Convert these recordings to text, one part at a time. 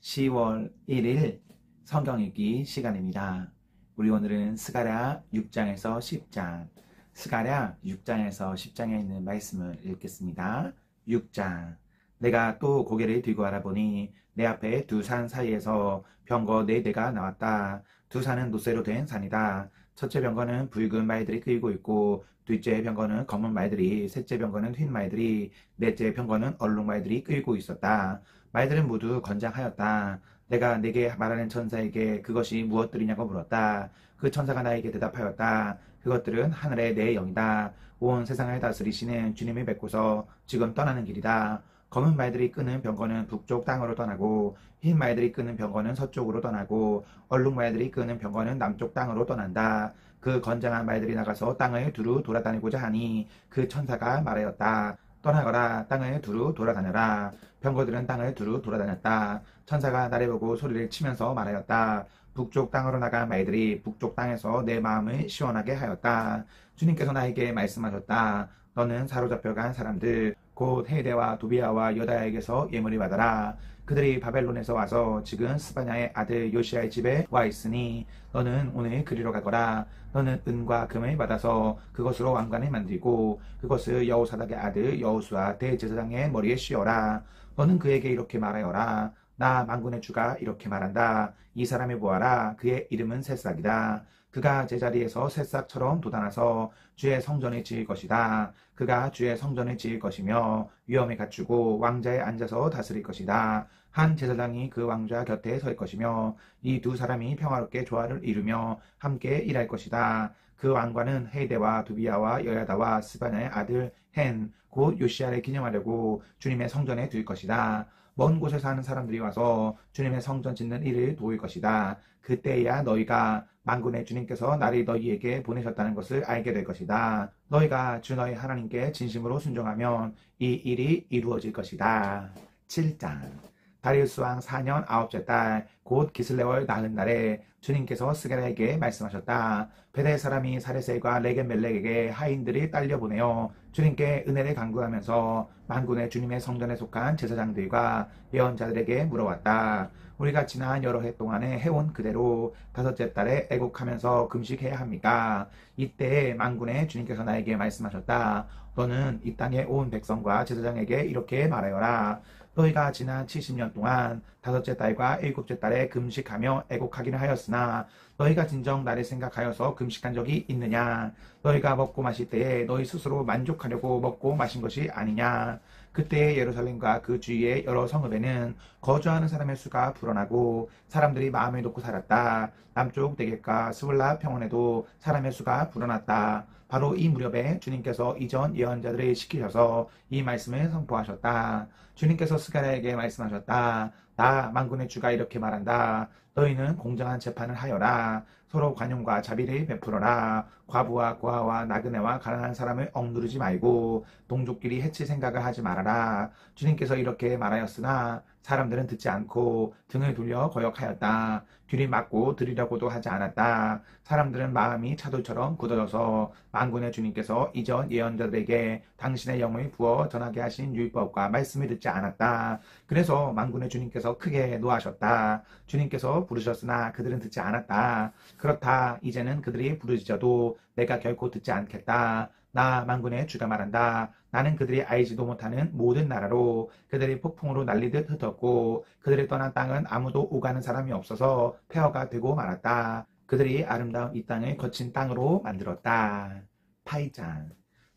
10월 1일 성경 읽기 시간입니다. 우리 오늘은 스가랴 6장에서 10장, 스가랴 6장에서 10장에 있는 말씀을 읽겠습니다. 6장. 내가 또 고개를 들고 알아보니 내 앞에 두 산 사이에서 병거 4대가 나왔다. 두 산은 노쇠로 된 산이다. 첫째 병거는 붉은 말들이 끌고 있고, 둘째 병거는 검은 말들이, 셋째 병거는 흰 말들이, 넷째 병거는 얼룩 말들이 끌고 있었다. 말들은 모두 건장하였다. 내가 내게 말하는 천사에게 그것이 무엇들이냐고 물었다. 그 천사가 나에게 대답하였다. 그것들은 하늘의 내 영이다. 온 세상을 다스리시는 주님을 뵙고서 지금 떠나는 길이다. 검은 말들이 끄는 병거는 북쪽 땅으로 떠나고, 흰 말들이 끄는 병거는 서쪽으로 떠나고, 얼룩 말들이 끄는 병거는 남쪽 땅으로 떠난다. 그 건장한 말들이 나가서 땅을 두루 돌아다니고자 하니 그 천사가 말하였다. 떠나거라. 땅을 두루 돌아다녀라. 병거들은 땅을 두루 돌아다녔다. 천사가 나를 보고 소리를 치면서 말하였다. 북쪽 땅으로 나간 말들이 북쪽 땅에서 내 마음을 시원하게 하였다. 주님께서 나에게 말씀하셨다. 너는 사로잡혀간 사람들 곧 헤대와 도비아와 여다야에게서 예물을 받아라. 그들이 바벨론에서 와서 지금 스바냐의 아들 요시아의 집에 와 있으니 너는 오늘 그리로 가거라. 너는 은과 금을 받아서 그것으로 왕관을 만들고 그것을 여호사닥의 아들 여호수아 대제사장의 머리에 씌워라. 너는 그에게 이렇게 말하여라. 나 만군의 주가 이렇게 말한다. 이 사람을 보아라. 그의 이름은 새싹이다. 그가 제자리에서 새싹처럼 돋아나서 주의 성전을 지을 것이다. 그가 주의 성전을 지을 것이며 위엄을 갖추고 왕자에 앉아서 다스릴 것이다. 한 제사장이 그 왕자 곁에 설 것이며 이 두 사람이 평화롭게 조화를 이루며 함께 일할 것이다. 그 왕관은 헤대와 두비아와 여야다와 스바냐의 아들 헨 곧 요시아를 기념하려고 주님의 성전에 둘 것이다. 먼 곳에 사는 사람들이 와서 주님의 성전 짓는 일을 도울 것이다. 그때야 너희가 만군의 주님께서 나를 너희에게 보내셨다는 것을 알게 될 것이다. 너희가 주 너희 하나님께 진심으로 순종하면 이 일이 이루어질 것이다. 7장. 다리우스 왕 4년 9째 달 곧 기슬레월 나흔 날에 주님께서 스가랴에게 말씀하셨다. 베델 사람이 사레셀과 레겜멜렉에게 하인들이 딸려 보내어 주님께 은혜를 간구하면서 만군의 주님의 성전에 속한 제사장들과 예언자들에게 물어왔다. 우리가 지난 여러 해 동안에 해온 그대로 5째 달에 애곡하면서 금식해야 합니까? 이때 만군의 주님께서 나에게 말씀하셨다. 너는 이 땅에 온 백성과 제사장에게 이렇게 말하여라. 너희가 지난 70년 동안 5째 달과 7째 달에 금식하며 애곡하기는 하였으나 너희가 진정 나를 생각하여서 금식한 적이 있느냐? 너희가 먹고 마실 때에 너희 스스로 만족하려고 먹고 마신 것이 아니냐? 그때 예루살렘과 그 주위의 여러 성읍에는 거주하는 사람의 수가 불어나고 사람들이 마음을 놓고 살았다. 남쪽 대객과 스불라 평원에도 사람의 수가 불어났다. 바로 이 무렵에 주님께서 이전 예언자들을 시키셔서 이 말씀을 선포하셨다. 주님께서 스가랴에게 말씀하셨다. 나 만군의 주가 이렇게 말한다. 너희는 공정한 재판을 하여라. 서로 관용과 자비를 베풀어라. 과부와 고아와 나그네와 가난한 사람을 억누르지 말고 동족끼리 해칠 생각을 하지 말아라. 주님께서 이렇게 말하였으나 사람들은 듣지 않고 등을 돌려 거역하였다. 뒤를 막고 들으려고도 하지 않았다. 사람들은 마음이 차돌처럼 굳어져서 만군의 주님께서 이전 예언자들에게 당신의 영을 부어 전하게 하신 율법과 말씀을 듣지 않았다. 그래서 만군의 주님께서 크게 노하셨다. 주님께서 부르셨으나 그들은 듣지 않았다. 그렇다. 이제는 그들이 부르짖어도 내가 결코 듣지 않겠다. 나 만군의 주가 말한다. 나는 그들이 알지도 못하는 모든 나라로 그들이 폭풍으로 날리듯 흩었고 그들이 떠난 땅은 아무도 오가는 사람이 없어서 폐허가 되고 말았다. 그들이 아름다운 이 땅을 거친 땅으로 만들었다. 8장.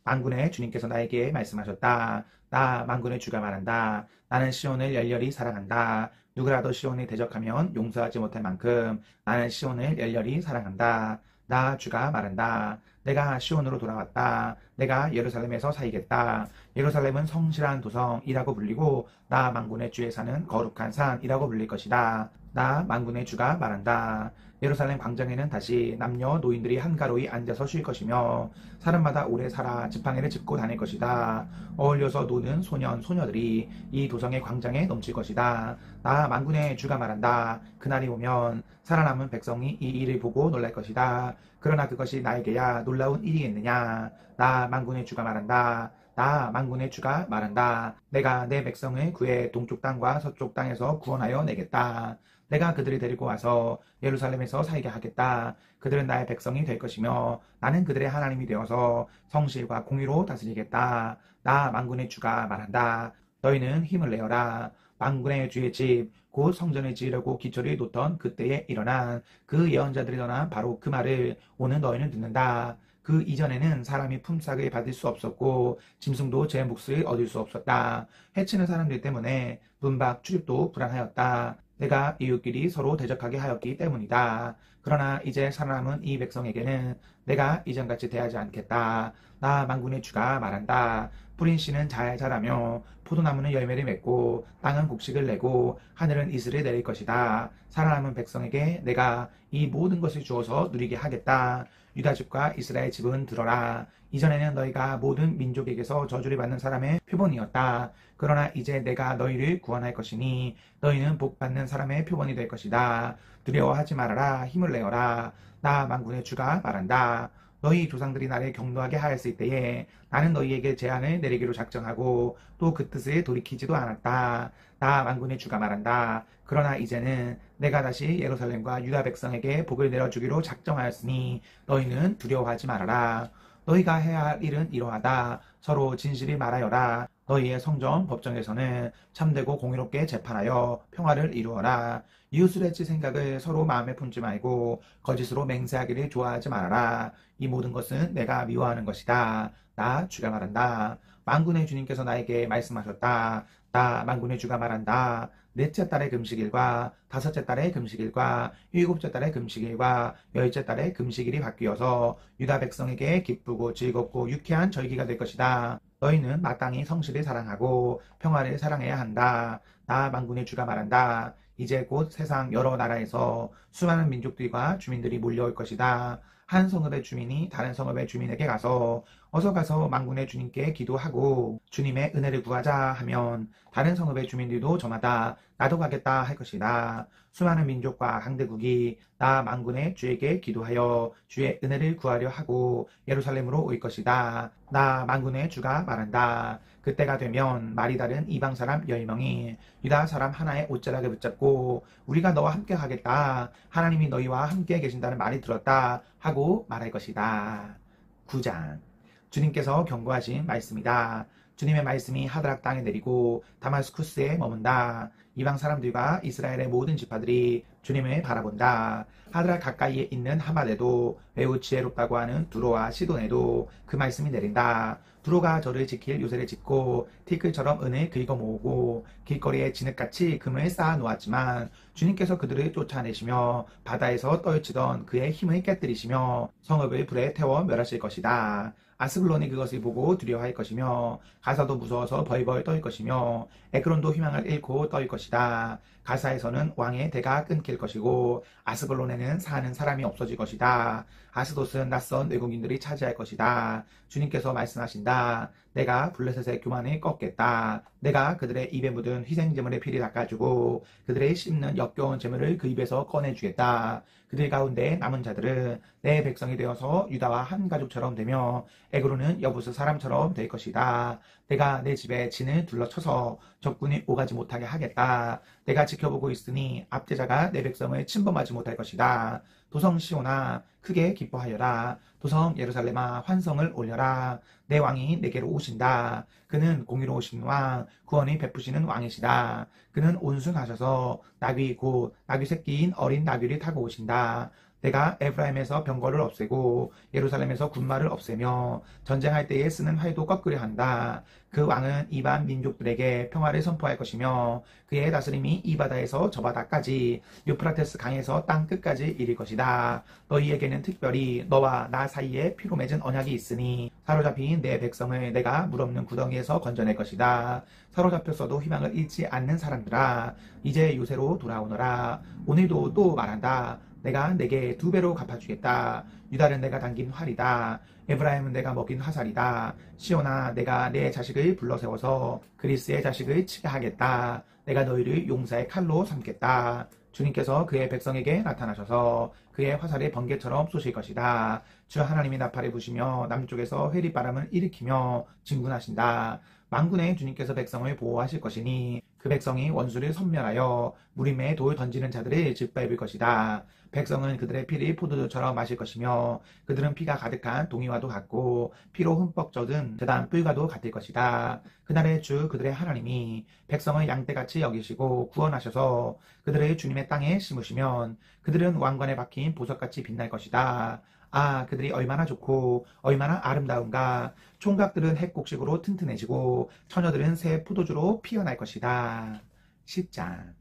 만군의 주님께서 나에게 말씀하셨다. 나 만군의 주가 말한다. 나는 시온을 열렬히 사랑한다. 누구라도 시온을 대적하면 용서하지 못할 만큼 나는 시온을 열렬히 사랑한다. 나 주가 말한다. 내가 시온으로 돌아왔다. 내가 예루살렘에서 살겠다. 예루살렘은 성실한 도성이라고 불리고 나 만군의 주에 사는 거룩한 산이라고 불릴 것이다. 나 만군의 주가 말한다. 예루살렘 광장에는 다시 남녀 노인들이 한가로이 앉아서 쉴 것이며 사람마다 오래 살아 지팡이를 짚고 다닐 것이다. 어울려서 노는 소년 소녀들이 이 도성의 광장에 넘칠 것이다. 나 만군의 주가 말한다. 그날이 오면 살아남은 백성이 이 일을 보고 놀랄 것이다. 그러나 그것이 나에게야 놀라운 일이겠느냐? 나 만군의 주가 말한다. 나 만군의 주가 말한다. 내가 내 백성을 그의 동쪽 땅과 서쪽 땅에서 구원하여 내겠다. 내가 그들을 데리고 와서 예루살렘에서 살게 하겠다. 그들은 나의 백성이 될 것이며 나는 그들의 하나님이 되어서 성실과 공의로 다스리겠다. 나 만군의 주가 말한다. 너희는 힘을 내어라. 만군의 주의 집, 곧 성전을 지으려고 기초를 놓던 그때에 일어난 그 예언자들이 전한 바로 그 말을 오늘 너희는 듣는다. 그 이전에는 사람이 품삯을 받을 수 없었고 짐승도 제 몫을 얻을 수 없었다. 해치는 사람들 때문에 문밖 출입도 불안하였다. 내가 이웃끼리 서로 대적하게 하였기 때문이다. 그러나 이제 살아남은 이 백성에게는 내가 이전같이 대하지 않겠다. 나 만군의 주가 말한다. 뿌린 씨는 잘 자라며 포도나무는 열매를 맺고 땅은 곡식을 내고 하늘은 이슬을 내릴 것이다. 살아남은 백성에게 내가 이 모든 것을 주어서 누리게 하겠다. 유다 집과 이스라엘 집은 들어라. 이전에는 너희가 모든 민족에게서 저주를 받는 사람의 표본이었다. 그러나 이제 내가 너희를 구원할 것이니 너희는 복받는 사람의 표본이 될 것이다. 두려워하지 말아라. 힘을 내어라. 나 만군의 주가 말한다. 너희 조상들이 나를 경노하게 하였을 때에 나는 너희에게 재앙을 내리기로 작정하고 또 그 뜻을 돌이키지도 않았다. 나 만군의 주가 말한다. 그러나 이제는 내가 다시 예루살렘과 유다 백성에게 복을 내려주기로 작정하였으니 너희는 두려워하지 말아라. 너희가 해야 할 일은 이러하다. 서로 진실이 말하여라. 너희의 성전 법정에서는 참되고 공의롭게 재판하여 평화를 이루어라. 이웃을 해칠 생각을 서로 마음에 품지 말고 거짓으로 맹세하기를 좋아하지 말아라. 이 모든 것은 내가 미워하는 것이다. 나 주가 말한다. 만군의 주님께서 나에게 말씀하셨다. 나 만군의 주가 말한다. 넷째 달의 금식일과 다섯째 달의 금식일과 일곱째 달의 금식일과 열째 달의 금식일이 바뀌어서 유다 백성에게 기쁘고 즐겁고 유쾌한 절기가 될 것이다. 너희는 마땅히 성실을 사랑하고 평화를 사랑해야 한다. 나 만군의 주가 말한다. 이제 곧 세상 여러 나라에서 수많은 민족들과 주민들이 몰려올 것이다. 한 성읍의 주민이 다른 성읍의 주민에게 가서 어서 가서 만군의 주님께 기도하고 주님의 은혜를 구하자 하면 다른 성읍의 주민들도 저마다 나도 가겠다 할 것이다. 수많은 민족과 강대국이 나 만군의 주에게 기도하여 주의 은혜를 구하려 하고 예루살렘으로 올 것이다. 나 만군의 주가 말한다. 그때가 되면 말이 다른 이방 사람 10명이 유다 사람 하나의 옷자락을 붙잡고 우리가 너와 함께 하겠다. 하나님이 너희와 함께 계신다는 말이 들었다 하고 말할 것이다. 9장. 주님께서 경고하신 말씀이다. 주님의 말씀이 하드락 땅에 내리고 다마스쿠스에 머문다. 이방 사람들과 이스라엘의 모든 지파들이 주님을 바라본다. 하드락 가까이에 있는 하맛에도 매우 지혜롭다고 하는 두로와 시돈에도 그 말씀이 내린다. 두로가 저를 지킬 요새를 짓고 티끌처럼 은을 긁어 모으고 길거리에 진흙같이 금을 쌓아 놓았지만 주님께서 그들을 쫓아내시며 바다에서 떨치던 그의 힘을 깨뜨리시며 성읍을 불에 태워 멸하실 것이다. 아스글론이 그것을 보고 두려워할 것이며 가사도 무서워서 벌벌 떨 것이며 에크론도 희망을 잃고 떨 것이다. 가사에서는 왕의 대가 끊길 것이고 아스글론에는 사는 사람이 없어질 것이다. 아스돗은 낯선 외국인들이 차지할 것이다. 주님께서 말씀하신다. 내가 블레셋의 교만을 꺾겠다. 내가 그들의 입에 묻은 희생제물의 피를 닦아주고 그들의 씹는 역겨운 제물을 그 입에서 꺼내주겠다. 그들 가운데 남은 자들은 내 백성이 되어서 유다와 한 가족처럼 되며 에그로는 여부스 사람처럼 될 것이다. 내가 내 집에 진을 둘러쳐서 적군이 오가지 못하게 하겠다. 내가 지켜보고 있으니 압제자가 내 백성을 침범하지 못할 것이다. 도성 시온아 크게 기뻐하여라. 도성 예루살렘아 환성을 올려라. 내 왕이 내게로 오신다. 그는 공의로우신 왕, 구원을 베푸시는 왕이시다. 그는 온순하셔서 나귀 곧 나귀 새끼인 어린 나귀를 타고 오신다. 내가 에브라임에서 병거를 없애고 예루살렘에서 군마를 없애며 전쟁할 때에 쓰는 활도 꺾으려 한다. 그 왕은 이방 민족들에게 평화를 선포할 것이며 그의 다스림이 이 바다에서 저 바다까지 유프라테스 강에서 땅 끝까지 이를 것이다. 너희에게는 특별히 너와 나 사이에 피로 맺은 언약이 있으니 사로잡힌 내 백성을 내가 물없는 구덩이에서 건져낼 것이다. 사로잡혔어도 희망을 잃지 않는 사람들아 이제 요새로 돌아오너라. 오늘도 또 말한다. 내가 내게 2배로 갚아주겠다. 유다는 내가 당긴 활이다. 에브라임은 내가 먹인 화살이다. 시온아, 내가 내 자식을 불러세워서 그리스의 자식을 치게 하겠다. 내가 너희를 용사의 칼로 삼겠다. 주님께서 그의 백성에게 나타나셔서 그의 화살의 번개처럼 쏘실 것이다. 주 하나님이 나팔을 부시며 남쪽에서 회리바람을 일으키며 진군하신다. 만군의 주님께서 백성을 보호하실 것이니 그 백성이 원수를 섬멸하여 무림에 돌 던지는 자들을 짓밟을 것이다. 백성은 그들의 피를 포도주처럼 마실 것이며 그들은 피가 가득한 동이와도 같고 피로 흠뻑 젖은 제단 뿔과도 같을 것이다. 그날의 주 그들의 하나님이 백성을 양떼같이 여기시고 구원하셔서 그들을 주님의 땅에 심으시면 그들은 왕관에 박힌 보석같이 빛날 것이다. 아, 그들이 얼마나 좋고 얼마나 아름다운가. 총각들은 핵곡식으로 튼튼해지고 처녀들은 새 포도주로 피어날 것이다. 10장.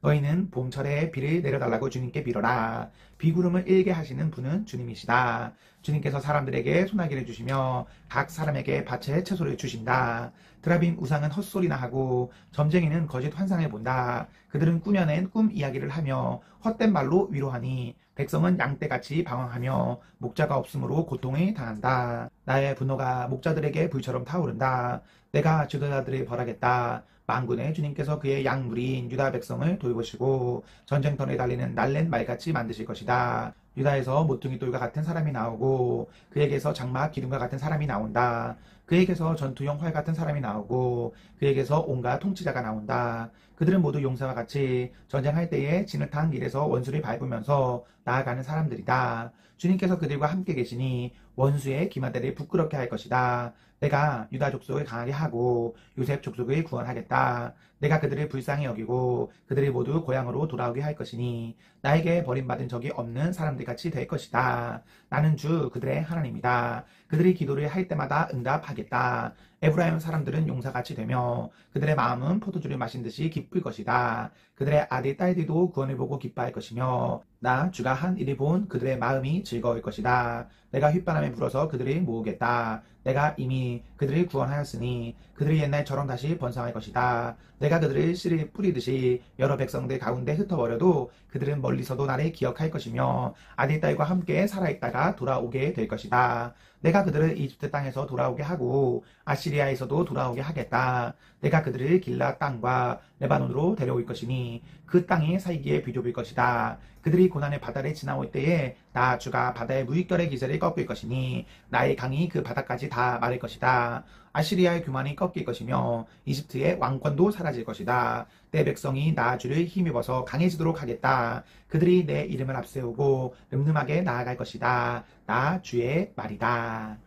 너희는 봄철에 비를 내려달라고 주님께 빌어라. 비구름을 일게 하시는 분은 주님이시다. 주님께서 사람들에게 소나기를 주시며 각 사람에게 밭에 채소를 주신다. 드라빔 우상은 헛소리나 하고 점쟁이는 거짓 환상을 본다. 그들은 꾸며낸 꿈 이야기를 하며 헛된 말로 위로하니 백성은 양떼같이 방황하며 목자가 없으므로 고통을 당한다. 나의 분노가 목자들에게 불처럼 타오른다. 내가 지도자들을 벌하겠다. 만군의 주님께서 그의 양무리인 유다 백성을 돌보시고 전쟁터에 달리는 날랜 말같이 만드실 것이다. 유다에서 모퉁이 돌과 같은 사람이 나오고 그에게서 장막 기둥과 같은 사람이 나온다. 그에게서 전투용 활 같은 사람이 나오고 그에게서 온갖 통치자가 나온다. 그들은 모두 용사와 같이 전쟁할 때에 진을 탄 길에서 원수를 밟으면서 나아가는 사람들이다. 주님께서 그들과 함께 계시니 원수의 기마대를 부끄럽게 할 것이다. 내가 유다 족속을 강하게 하고 요셉 족속을 구원하겠다. 내가 그들을 불쌍히 여기고 그들이 모두 고향으로 돌아오게 할 것이니 나에게 버림받은 적이 없는 사람들 같이 될 것이다. 나는 주 그들의 하나님이다. 그들이 기도를 할 때마다 응답하겠다. 에브라임 사람들은 용사같이 되며 그들의 마음은 포도주를 마신 듯이 기쁠 것이다. 그들의 아들 딸들도 구원을 보고 기뻐할 것이며 나 주가 한 일을 본 그들의 마음이 즐거울 것이다. 내가 휘바람에 불어서 그들을 모으겠다. 내가 이미 그들을 구원하였으니 그들이 옛날처럼 다시 번성할 것이다. 내가 그들을 씨를 뿌리듯이 여러 백성들 가운데 흩어버려도 그들은 멀리서도 나를 기억할 것이며 아들 딸과 함께 살아있다가 돌아오게 될 것이다. 내가 그들을 이집트 땅에서 돌아오게 하고 아시리아에서도 돌아오게 하겠다. 내가 그들을 길라 땅과 레바논으로 데려올 것이니 그 땅이 살기에 비좁을 것이다. 그들이 고난의 바다를 지나올 때에 나 주가 바다의 무익결의 기세를 꺾을 것이니 나의 강이 그 바다까지 다 마를 것이다. 아시리아의 교만이 꺾일 것이며 이집트의 왕권도 사라질 것이다. 내 백성이 나 주를 힘입어서 강해지도록 하겠다. 그들이 내 이름을 앞세우고 늠름하게 나아갈 것이다. 나 주의 말이다.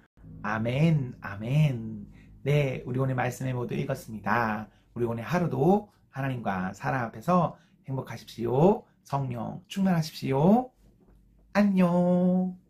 아멘, 아멘. 네, 우리 오늘 말씀을 모두 읽었습니다. 우리 오늘 하루도 하나님과 사람 앞에서 행복하십시오. 성령 충만하십시오. 안녕.